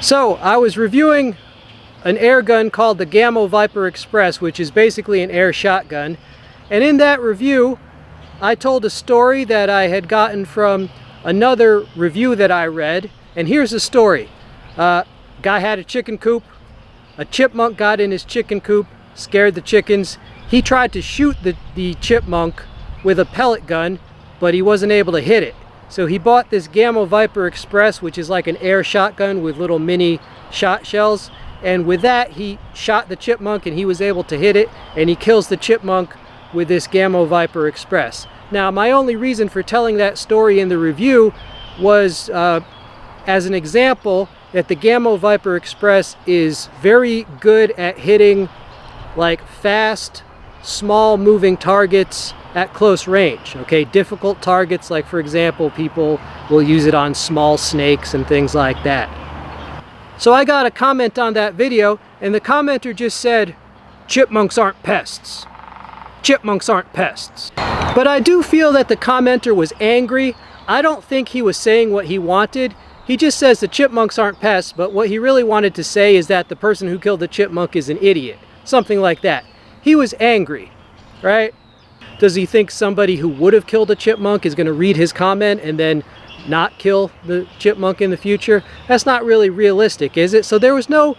So I was reviewing an air gun called the Gamma Viper Express, which is basically an air shotgun. And in that review, I told a story that I had gotten from another review that I read. And here's the story. Guy had a chicken coop. A chipmunk got in his chicken coop, scared the chickens. He tried to shoot the chipmunk with a pellet gun, but he wasn't able to hit it. So he bought this Gamma Viper Express, which is like an air shotgun with little mini shot shells. And with that, he shot the chipmunk and he was able to hit it, and he kills the chipmunk with this Gamma Viper Express. Now, my only reason for telling that story in the review was as an example that the Gamma Viper Express is very good at hitting like fast, small moving targets at close range. Okay, difficult targets, like for example, people will use it on small snakes and things like that. So I got a comment on that video, and the commenter just said, "Chipmunks aren't pests. Chipmunks aren't pests." But I do feel that the commenter was angry. I don't think he was saying what he wanted. He just says the chipmunks aren't pests, but what he really wanted to say is that the person who killed the chipmunk is an idiot. Something like that. He was angry, right? Does he think somebody who would have killed a chipmunk is going to read his comment and then not kill the chipmunk in the future? That's not really realistic, is it? So there was no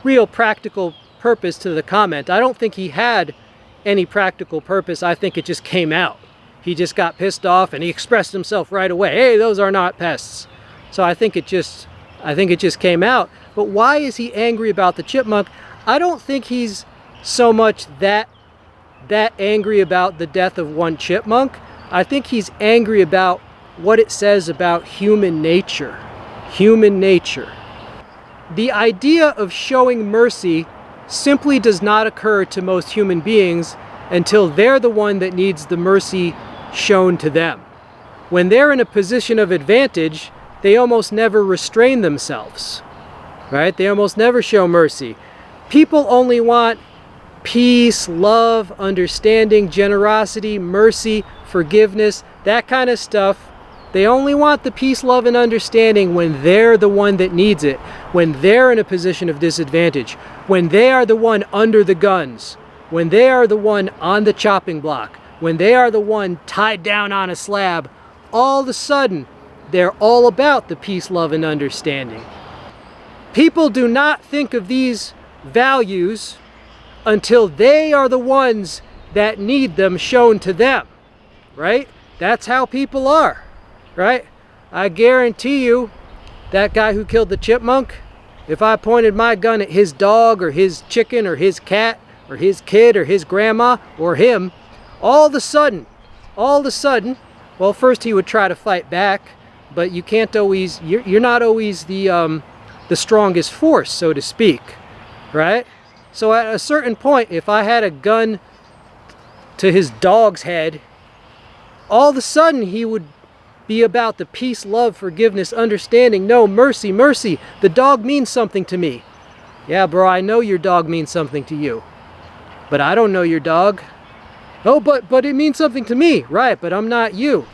real practical purpose to the comment. I don't think he had any practical purpose. I think it just came out. He just got pissed off and he expressed himself right away. Hey, those are not pests. So I think it just came out. But why is he angry about the chipmunk? I don't think he's so much that angry about the death of one chipmunk. I think he's angry about what it says about human nature. Human nature. The idea of showing mercy simply does not occur to most human beings until they're the one that needs the mercy shown to them. When they're in a position of advantage, they almost never restrain themselves, right? They almost never show mercy. People only want peace, love, understanding, generosity, mercy, forgiveness, that kind of stuff. They only want the peace, love, and understanding when they're the one that needs it, when they're in a position of disadvantage, when they are the one under the guns, when they are the one on the chopping block, when they are the one tied down on a slab. All of a sudden, they're all about the peace, love, and understanding. People do not think of these values until they are the ones that need them shown to them, right? That's how people are, right? I guarantee you, that guy who killed the chipmunk, if I pointed my gun at his dog or his chicken or his cat or his kid or his grandma or him, all of a sudden, well, first he would try to fight back, but you can't always, you're not always the strongest force, so to speak, right? So at a certain point, if I had a gun to his dog's head, all of a sudden he would be about the peace, love, forgiveness, understanding, no, mercy, mercy. The dog means something to me. Yeah, bro, I know your dog means something to you, but I don't know your dog. Oh, but it means something to me, right? But I'm not you.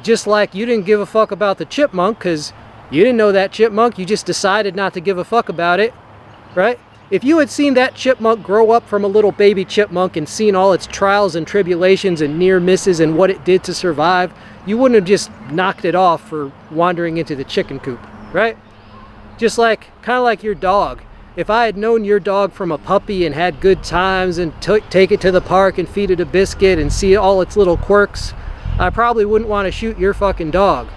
Just like you didn't give a fuck about the chipmunk because you didn't know that chipmunk. You just decided not to give a fuck about it, right? If you had seen that chipmunk grow up from a little baby chipmunk and seen all its trials and tribulations and near misses and what it did to survive, you wouldn't have just knocked it off for wandering into the chicken coop, right? Just like, kind of like your dog. If I had known your dog from a puppy and had good times and take it to the park and feed it a biscuit and see all its little quirks, I probably wouldn't want to shoot your fucking dog,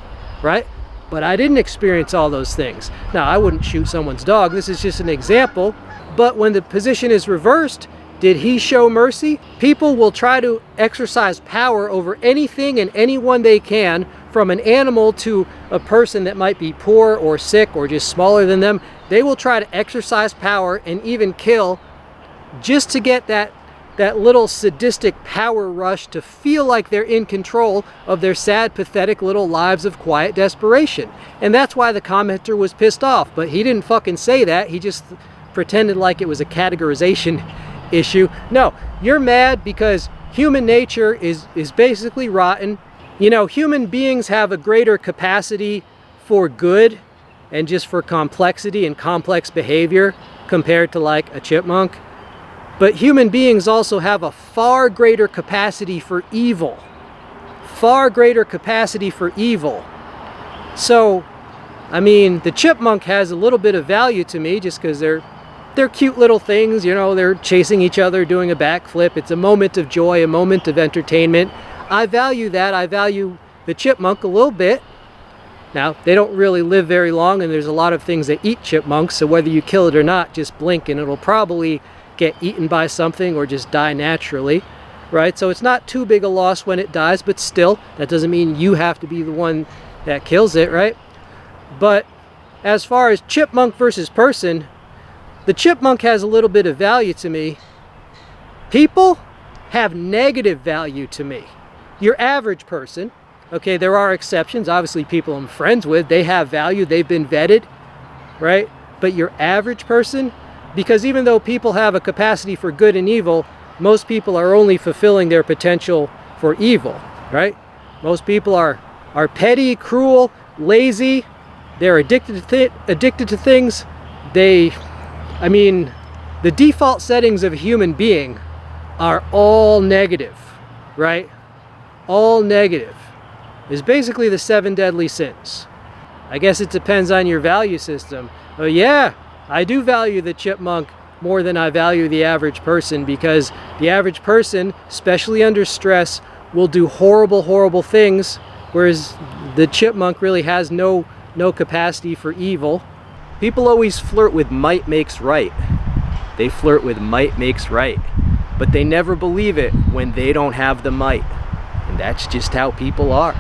right? But I didn't experience all those things. Now, I wouldn't shoot someone's dog. This is just an example. But when the position is reversed, did he show mercy? People will try to exercise power over anything and anyone they can, from an animal to a person that might be poor or sick or just smaller than them. They will try to exercise power and even kill just to get that little sadistic power rush to feel like they're in control of their sad, pathetic little lives of quiet desperation. And that's why the commenter was pissed off. But he didn't fucking say that. He just pretended like it was a categorization issue. No, you're mad because human nature is basically rotten. You know, human beings have a greater capacity for good and just for complexity and complex behavior compared to like a chipmunk. But human beings also have a far greater capacity for evil. Far greater capacity for evil. So, I mean, the chipmunk has a little bit of value to me just because they're cute little things, you know, they're chasing each other, doing a backflip. It's a moment of joy, a moment of entertainment. I value that. I value the chipmunk a little bit. Now, they don't really live very long, and there's a lot of things that eat chipmunks, so whether you kill it or not, just blink and it'll probably get eaten by something or just die naturally, right? So it's not too big a loss when it dies, but still, that doesn't mean you have to be the one that kills it, right? But as far as chipmunk versus person, the chipmunk has a little bit of value to me. People have negative value to me. Your average person, okay, there are exceptions. Obviously, people I'm friends with, they have value. They've been vetted, right? But your average person, because even though people have a capacity for good and evil, most people are only fulfilling their potential for evil, right? Most people are petty, cruel, lazy. They're addicted to things. I mean, the default settings of a human being are all negative, right? All negative. Is basically the 7 deadly sins. I guess it depends on your value system. But yeah, I do value the chipmunk more than I value the average person, because the average person, especially under stress, will do horrible, horrible things, whereas the chipmunk really has no capacity for evil. People always flirt with might makes right. They flirt with might makes right, but they never believe it when they don't have the might. And that's just how people are.